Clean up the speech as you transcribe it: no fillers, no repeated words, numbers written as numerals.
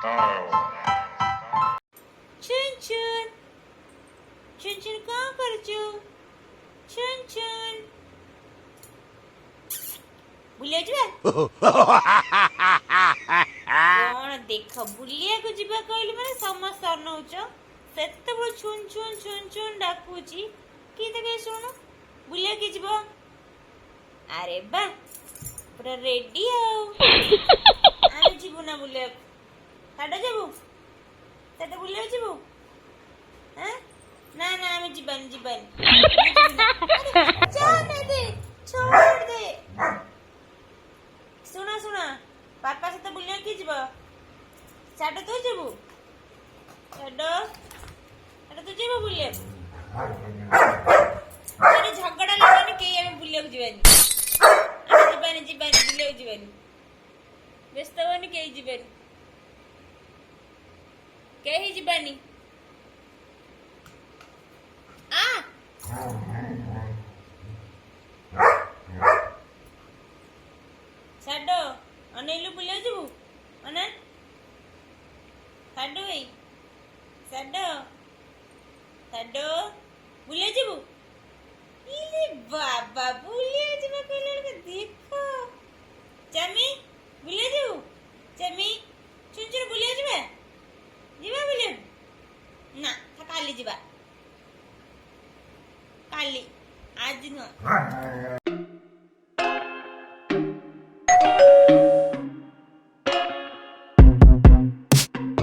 छुन छुन छुन छुन कहाँ कर छो छुन छुन बुलिया कौन देख बुलिया को जीवा कहली माने समस्त अनौच सेते बड़ छुन छुन छुन छुन डाकुची कि देखे सुन बुलिया के जीव अरे बा पूरा रेडी आओ आमे जीवु ना बुलिया साडे जाबु साडे बुलिया जीवु हैं ना ना आमे जीबानी जाने दे छोड़ दे सुना सुना पापा से तो बुलिया की जीव साडे तो जीवु साडे तो जीवु बुलिया अरे झगड़ा लगानी के आमे बुलिया को जीवानी जीबानी बुलिया को जीवानी व्यस्त होनी के जीवानी कहीं जीबानी आ साडो अनेलु बुलिया जीवु अने साडो भाई साडो साडो बुलिया जीवु इले बाबा बुलिया जीवा कहले के देखो चमी बुलिया जीवु चमी चुन चुन बुलिया जीवा जीवा बुलिया ना था काली जीवा काली आज न